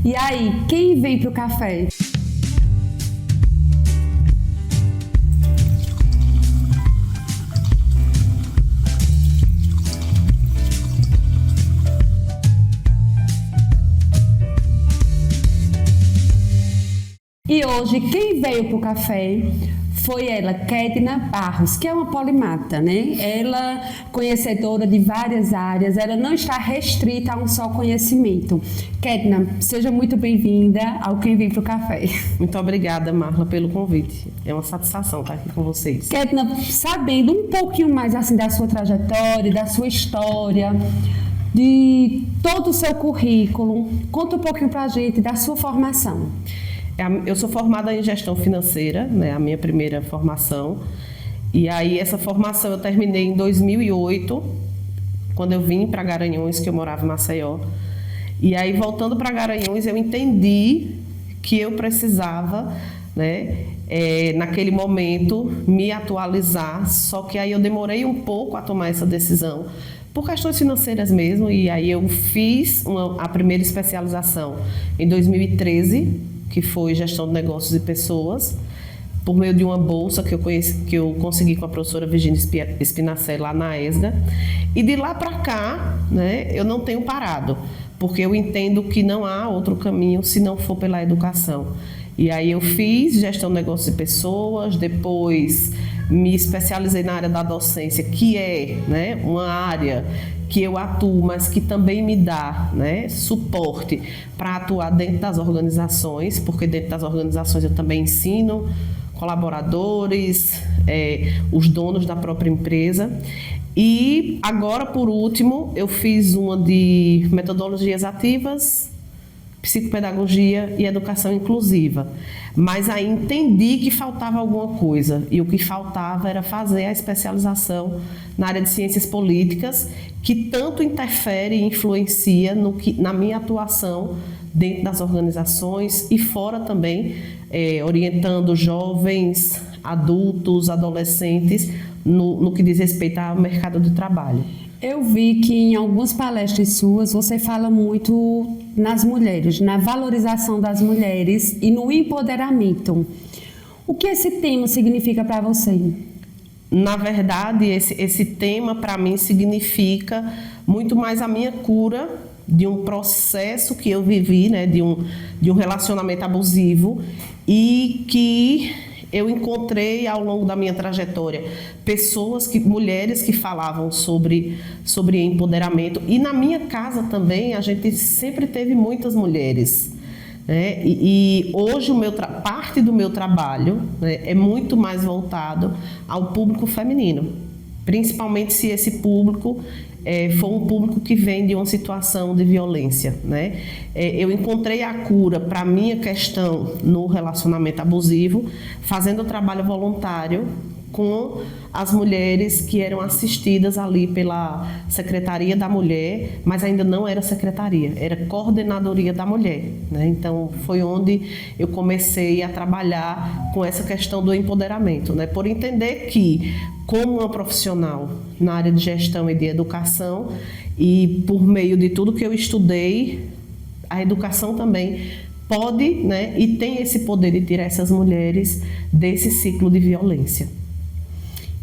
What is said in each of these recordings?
E aí, quem vem para o café? E hoje, quem veio para o café foi ela, Kedna Barros, que é uma polimata, né? Ela, conhecedora de várias áreas, ela não está restrita a um só conhecimento. Kedna, seja muito bem-vinda ao Quem Vem para o Café. Muito obrigada, Marla, pelo convite. É uma satisfação estar aqui com vocês. Kedna, sabendo um pouquinho mais assim da sua trajetória, da sua história, de todo o seu currículo, conta um pouquinho para a gente da sua formação. Eu sou formada em gestão financeira, né, a minha primeira formação. E aí essa formação eu terminei em 2008, quando eu vim para Garanhuns, que eu morava em Maceió. E aí voltando para Garanhuns eu entendi que eu precisava, né, naquele momento me atualizar, só que aí eu demorei um pouco a tomar essa decisão, por questões financeiras mesmo, e aí eu fiz a primeira especialização em 2013, que foi gestão de negócios e pessoas, por meio de uma bolsa que eu consegui com a professora Virginia Spinacel lá na ESGA. E de lá para cá, né, eu não tenho parado, porque eu entendo que não há outro caminho se não for pela educação. E aí eu fiz gestão de negócios e pessoas, depois me especializei na área da docência, que é, né, uma área que eu atuo, mas que também me dá, né, suporte para atuar dentro das organizações, porque dentro das organizações eu também ensino colaboradores, os donos da própria empresa. E agora, por último, eu fiz uma de metodologias ativas, psicopedagogia e educação inclusiva. Mas aí entendi que faltava alguma coisa, e o que faltava era fazer a especialização na área de ciências políticas, que tanto interfere e influencia na minha atuação dentro das organizações e fora também, orientando jovens, adultos, adolescentes, no que diz respeito ao mercado de trabalho. Eu vi que em algumas palestras suas você fala muito nas mulheres, na valorização das mulheres e no empoderamento. O que esse tema significa para você? Na verdade, esse tema para mim significa muito mais a minha cura de um processo que eu vivi, né, de um relacionamento abusivo, e que eu encontrei ao longo da minha trajetória mulheres que falavam sobre empoderamento. E na minha casa também a gente sempre teve muitas mulheres, né? E hoje parte do meu trabalho, né, é muito mais voltado ao público feminino, principalmente se esse público for um público que vem de uma situação de violência, né? Eu encontrei a cura para a minha questão no relacionamento abusivo, fazendo trabalho voluntário com as mulheres que eram assistidas ali pela Secretaria da Mulher, mas ainda não era secretaria, era Coordenadoria da Mulher, né? Então foi onde eu comecei a trabalhar com essa questão do empoderamento, né? Por entender que, como uma profissional na área de gestão e de educação, e por meio de tudo que eu estudei, a educação também pode, né, e tem esse poder de tirar essas mulheres desse ciclo de violência.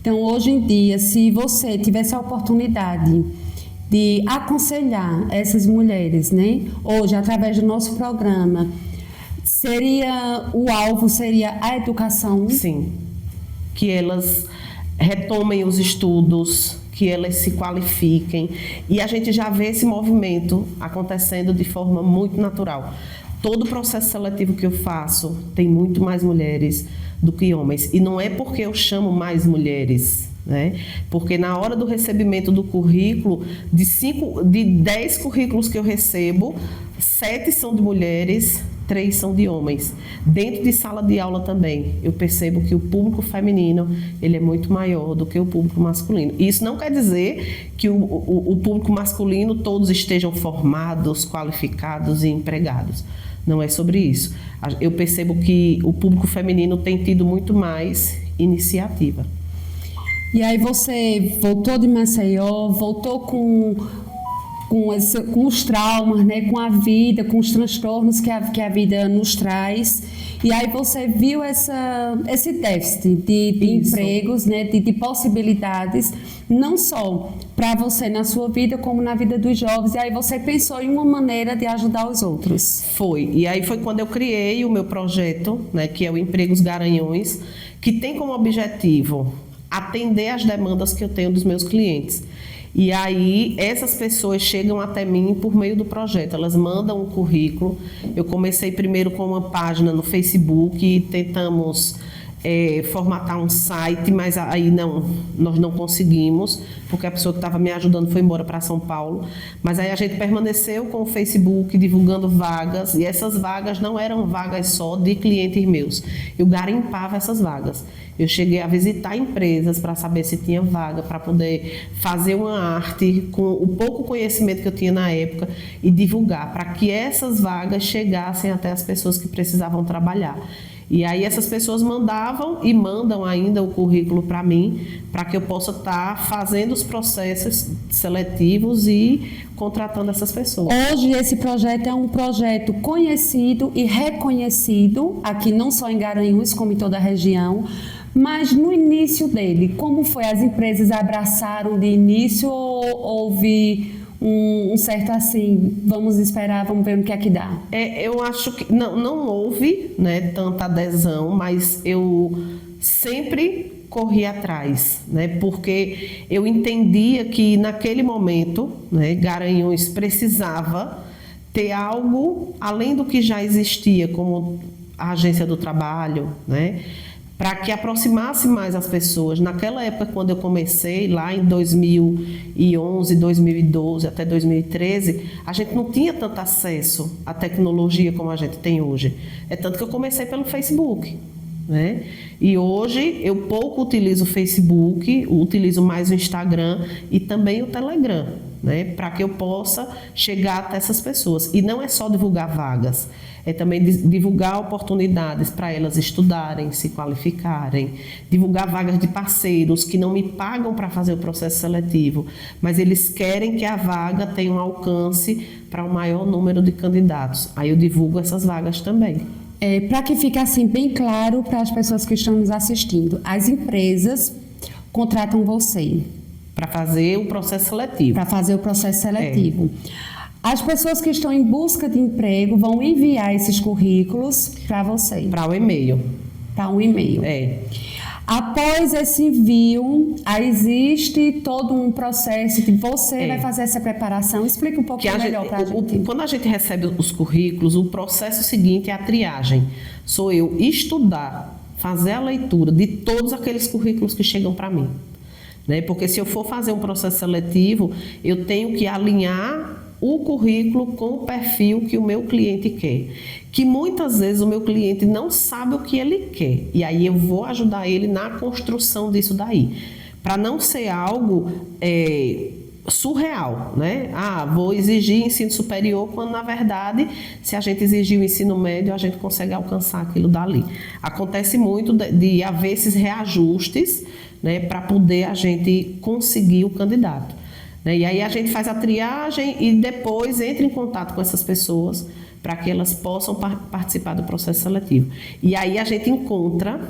Então, hoje em dia, se você tivesse a oportunidade de aconselhar essas mulheres, né, hoje, através do nosso programa, o alvo seria a educação? Sim, que elas retomem os estudos, que elas se qualifiquem, e a gente já vê esse movimento acontecendo de forma muito natural. Todo o processo seletivo que eu faço tem muito mais mulheres do que homens, e não é porque eu chamo mais mulheres, né? Porque na hora do recebimento do currículo, de 10 currículos que eu recebo, 7 são de mulheres, 3 são de homens. Dentro de sala de aula também, eu percebo que o público feminino ele é muito maior do que o público masculino. E isso não quer dizer que o público masculino todos estejam formados, qualificados e empregados. Não é sobre isso. Eu percebo que o público feminino tem tido muito mais iniciativa. E aí você voltou de Maceió, voltou com com os traumas, né, com a vida, com os transtornos que a vida nos traz. E aí você viu esse déficit de empregos, né, de possibilidades, não só para você na sua vida, como na vida dos jovens. E aí você pensou em uma maneira de ajudar os outros. Foi. E aí foi quando eu criei o meu projeto, né, que é o Empregos Garanhões, que tem como objetivo atender às demandas que eu tenho dos meus clientes. E aí, essas pessoas chegam até mim por meio do projeto, elas mandam um currículo. Eu comecei primeiro com uma página no Facebook e tentamos formatar um site, mas aí nós não conseguimos, porque a pessoa que estava me ajudando foi embora para São Paulo. Mas aí a gente permaneceu com o Facebook divulgando vagas, e essas vagas não eram vagas só de clientes meus. Eu garimpava essas vagas. Eu cheguei a visitar empresas para saber se tinha vaga, para poder fazer uma arte com o pouco conhecimento que eu tinha na época e divulgar, para que essas vagas chegassem até as pessoas que precisavam trabalhar. E aí essas pessoas mandavam e mandam ainda o currículo para mim, para que eu possa estar fazendo os processos seletivos e contratando essas pessoas. Hoje esse projeto é um projeto conhecido e reconhecido, aqui não só em Garanhuns, como em toda a região. Mas no início dele, como foi? As empresas abraçaram de início ou houve um certo assim, vamos esperar, vamos ver o que é que dá? Eu acho que não houve, né, tanta adesão, mas eu sempre corri atrás, né, porque eu entendia que naquele momento, né, Garanhuns precisava ter algo além do que já existia, como a Agência do Trabalho, né, para que aproximasse mais as pessoas. Naquela época, quando eu comecei, lá em 2011, 2012, até 2013, a gente não tinha tanto acesso à tecnologia como a gente tem hoje. É tanto que eu comecei pelo Facebook, né? E hoje eu pouco utilizo o Facebook, utilizo mais o Instagram e também o Telegram, né? Para que eu possa chegar até essas pessoas. E não é só divulgar vagas, é também divulgar oportunidades para elas estudarem, se qualificarem, divulgar vagas de parceiros que não me pagam para fazer o processo seletivo, mas eles querem que a vaga tenha um alcance para o maior número de candidatos. Aí eu divulgo essas vagas também. Para que fique assim bem claro para as pessoas que estão nos assistindo, as empresas contratam você para fazer o processo seletivo. Para fazer o processo seletivo. As pessoas que estão em busca de emprego vão enviar esses currículos para você. Para o e-mail. Para um e-mail. Após esse envio, existe todo um processo que você vai fazer essa preparação. Explica um pouco melhor para a gente. Quando a gente recebe os currículos, o processo seguinte é a triagem. Sou eu estudar, fazer a leitura de todos aqueles currículos que chegam para mim. Né? Porque se eu for fazer um processo seletivo, eu tenho que alinhar o currículo com o perfil que o meu cliente quer. Que muitas vezes o meu cliente não sabe o que ele quer. E aí eu vou ajudar ele na construção disso daí. Para não ser algo surreal, né? Vou exigir ensino superior, quando na verdade, se a gente exigir o ensino médio, a gente consegue alcançar aquilo dali. Acontece muito de haver esses reajustes, né, para poder a gente conseguir o candidato. E aí a gente faz a triagem e depois entra em contato com essas pessoas para que elas possam participar do processo seletivo. E aí a gente encontra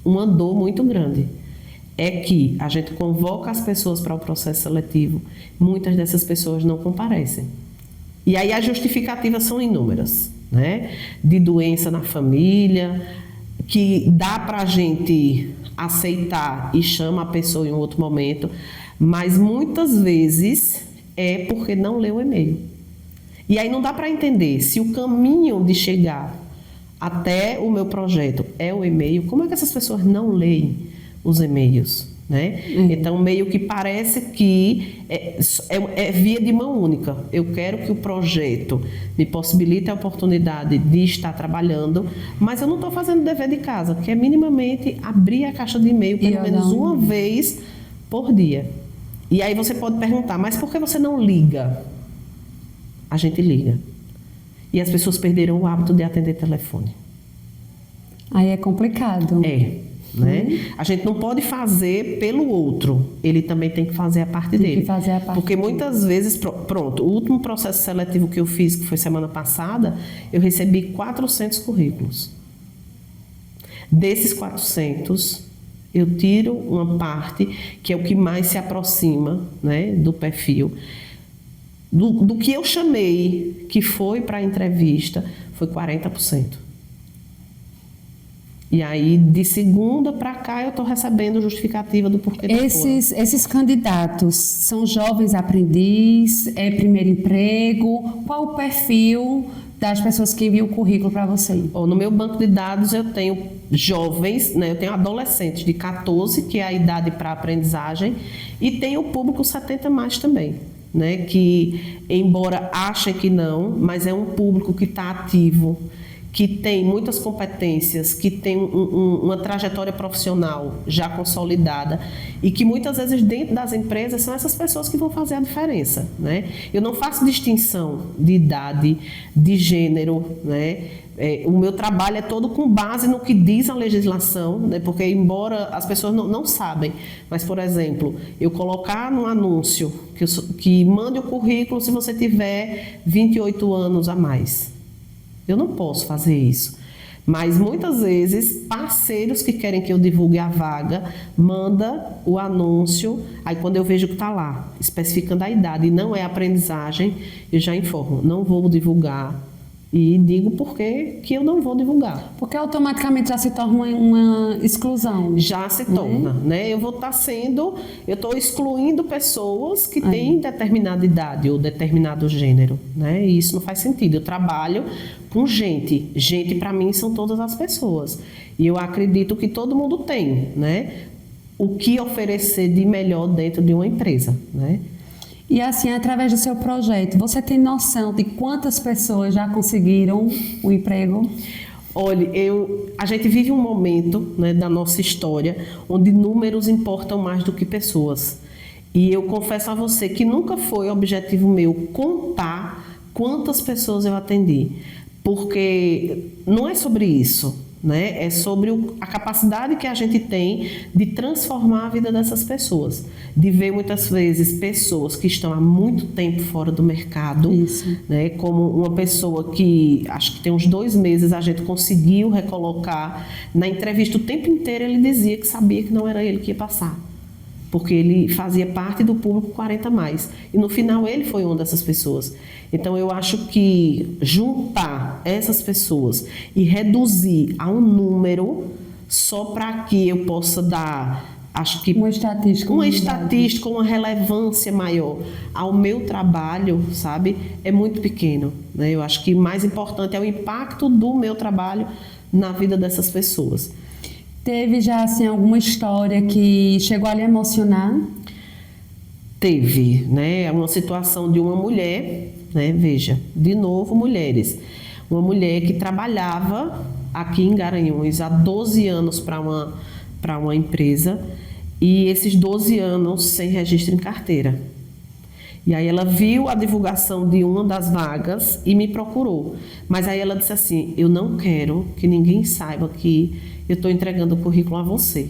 uma dor muito grande. É que a gente convoca as pessoas para o processo seletivo, muitas dessas pessoas não comparecem. E aí as justificativas são inúmeras, né? De doença na família, que dá para a gente aceitar e chama a pessoa em outro momento, mas muitas vezes é porque não leu o e-mail. E aí não dá para entender se o caminho de chegar até o meu projeto é o e-mail, como é que essas pessoas não leem os e-mails, né? Então meio que parece que é via de mão única. Eu quero que o projeto me possibilite a oportunidade de estar trabalhando, mas eu não estou fazendo dever de casa, que é minimamente abrir a caixa de e-mail pelo menos uma vez por dia. E aí você pode perguntar, mas por que você não liga? A gente liga. E as pessoas perderam o hábito de atender telefone. Aí é complicado. Né? A gente não pode fazer pelo outro, ele também tem que fazer a parte dele. Porque muitas vezes, pronto, o último processo seletivo que eu fiz, que foi semana passada, eu recebi 400 currículos. Desses 400, eu tiro uma parte, que é o que mais se aproxima, né, do perfil. Do que eu chamei, que foi para a entrevista, foi 40%. E aí, de segunda para cá, eu estou recebendo justificativa do porquê da Esses candidatos são jovens aprendizes, é primeiro emprego? Qual o perfil das pessoas que enviam o currículo para você? No meu banco de dados, eu tenho jovens, né? Eu tenho adolescentes de 14, que é a idade para aprendizagem, e tenho o público 70 mais também. Né? Que, embora achem que não, mas é um público que está ativo, que tem muitas competências, que tem uma trajetória profissional já consolidada e que muitas vezes dentro das empresas são essas pessoas que vão fazer a diferença, né? Eu não faço distinção de idade, de gênero, né? O meu trabalho é todo com base no que diz a legislação, né? Porque embora as pessoas não sabem, mas, por exemplo, eu colocar no anúncio que mande o currículo se você tiver 28 anos a mais. Eu não posso fazer isso. Mas muitas vezes, parceiros que querem que eu divulgue a vaga, manda o anúncio, aí quando eu vejo que está lá, especificando a idade e não é aprendizagem, eu já informo, não vou divulgar. E digo por que eu não vou divulgar. Porque automaticamente já se torna uma exclusão. Já se torna, né? Eu estou excluindo pessoas que têm determinada idade ou determinado gênero, né? E isso não faz sentido. Eu trabalho com gente. Gente, para mim, são todas as pessoas. E eu acredito que todo mundo tem, né? O que oferecer de melhor dentro de uma empresa, né? E assim, através do seu projeto, você tem noção de quantas pessoas já conseguiram o emprego? Olha, a gente vive um momento, né, da nossa história onde números importam mais do que pessoas. E eu confesso a você que nunca foi objetivo meu contar quantas pessoas eu atendi. Porque não é sobre isso. Né? É sobre a capacidade que a gente tem de transformar a vida dessas pessoas, de ver muitas vezes pessoas que estão há muito tempo fora do mercado, né? Como uma pessoa que acho que tem uns 2 meses a gente conseguiu recolocar. Na entrevista o tempo inteiro ele dizia que sabia que não era ele que ia passar, porque ele fazia parte do público 40 mais. E no final ele foi uma dessas pessoas. Então eu acho que juntar essas pessoas e reduzir a um número só para que eu possa dar, acho que uma estatística, uma relevância maior ao meu trabalho, sabe? É muito pequeno, né? Eu acho que o mais importante é o impacto do meu trabalho na vida dessas pessoas. Teve já assim alguma história que chegou a lhe emocionar? Teve, né? Uma situação de uma mulher, né? Veja, de novo mulheres. Uma mulher que trabalhava aqui em Garanhuns há 12 anos para uma empresa e esses 12 anos sem registro em carteira. E aí ela viu a divulgação de uma das vagas e me procurou. Mas aí ela disse assim, eu não quero que ninguém saiba que eu estou entregando o currículo a você.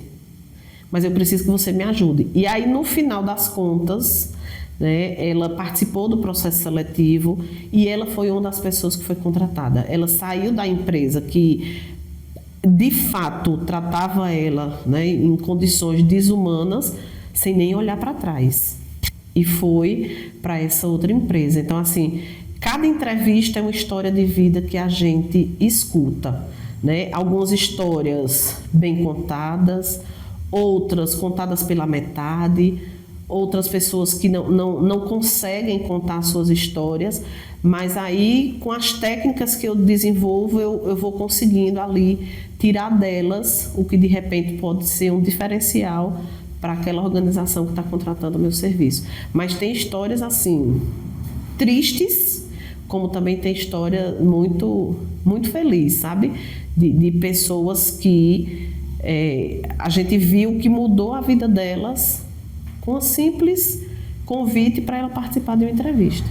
Mas eu preciso que você me ajude. E aí, no final das contas, né, ela participou do processo seletivo e ela foi uma das pessoas que foi contratada. Ela saiu da empresa que, de fato, tratava ela, né, em condições desumanas, sem nem olhar para trás. E foi para essa outra empresa. Então, assim, cada entrevista é uma história de vida que a gente escuta, né? Algumas histórias bem contadas, outras contadas pela metade, outras pessoas que não conseguem contar suas histórias, mas aí com as técnicas que eu desenvolvo eu vou conseguindo ali tirar delas o que de repente pode ser um diferencial para aquela organização que está contratando o meu serviço. Mas tem histórias assim tristes, como também tem história muito, muito feliz, sabe? De pessoas que a gente viu que mudou a vida delas com um simples convite para ela participar de uma entrevista.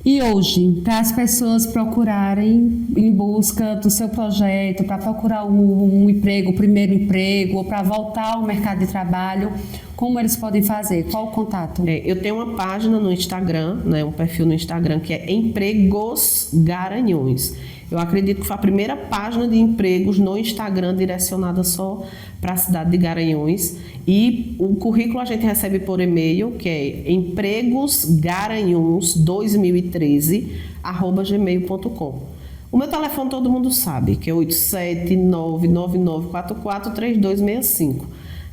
E hoje, para as pessoas procurarem em busca do seu projeto, para procurar um emprego, o primeiro emprego, ou para voltar ao mercado de trabalho, como eles podem fazer? Qual o contato? Eu tenho uma página no Instagram, né, um perfil no Instagram que é Empregos Garanhuns. Eu acredito que foi a primeira página de empregos no Instagram direcionada só para a cidade de Garanhuns. E o currículo a gente recebe por e-mail, que é empregosgaranhuns2013@gmail.com. O meu telefone todo mundo sabe, que é 87999443265.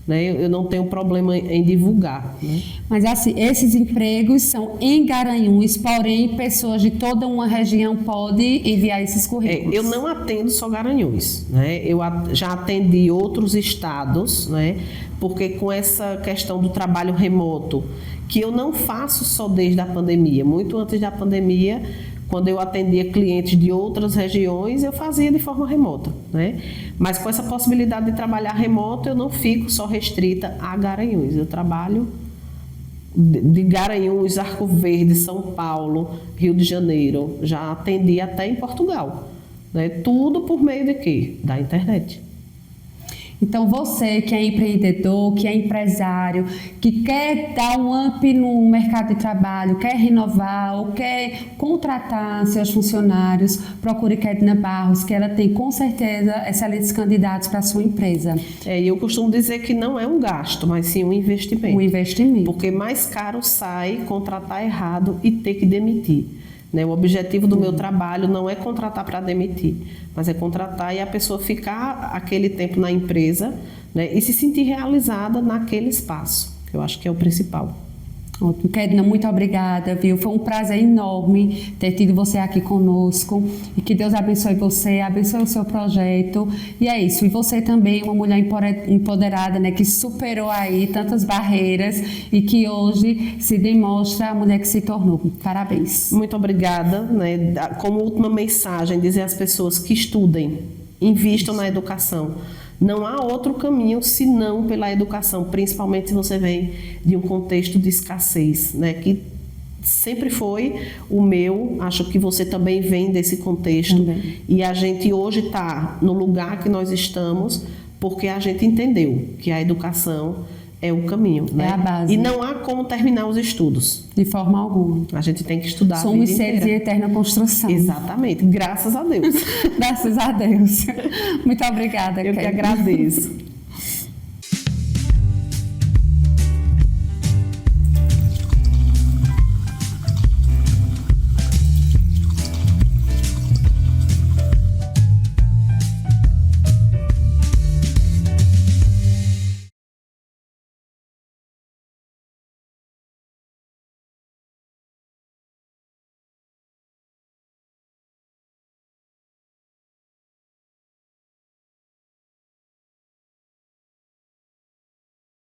Eu não tenho problema em divulgar. Né? Mas assim, esses empregos são em Garanhuns, porém pessoas de toda uma região podem enviar esses currículos. Eu não atendo só Garanhuns, né? Eu já atendi outros estados, né? Porque com essa questão do trabalho remoto, que eu não faço só desde a pandemia, muito antes da pandemia, quando eu atendia clientes de outras regiões, eu fazia de forma remota, né? Mas com essa possibilidade de trabalhar remoto, eu não fico só restrita a Garanhuns. Eu trabalho de Garanhuns, Arco Verde, São Paulo, Rio de Janeiro. Já atendi até em Portugal, né? Tudo por meio de quê? Da internet. Então, você que é empreendedor, que é empresário, que quer dar um up no mercado de trabalho, quer renovar ou quer contratar seus funcionários, procure Kedna Barros, que ela tem com certeza excelentes candidatos para a sua empresa. E eu costumo dizer que não é um gasto, mas sim um investimento. Um investimento. Porque mais caro sai contratar errado e ter que demitir. O objetivo do meu trabalho não é contratar para demitir, mas é contratar e a pessoa ficar aquele tempo na empresa, né, e se sentir realizada naquele espaço, que eu acho que é o principal. Kedna, muito obrigada, viu? Foi um prazer enorme ter tido você aqui conosco e que Deus abençoe você, abençoe o seu projeto. E é isso. E você também, uma mulher empoderada, né, que superou aí tantas barreiras e que hoje se demonstra a mulher que se tornou. Parabéns. Muito obrigada, né? Como última mensagem, dizer às pessoas que estudem, invistam na educação. Não há outro caminho senão pela educação, principalmente se você vem de um contexto de escassez, né? Que sempre foi o meu, acho que você também vem desse contexto. Também. E a gente hoje está no lugar que nós estamos porque a gente entendeu que a educação é o caminho, né? É a base. E não há como terminar os estudos. De forma alguma. A gente tem que estudar. Somos seres de eterna construção. Exatamente. Graças a Deus. Graças a Deus. Muito obrigada. Eu que agradeço.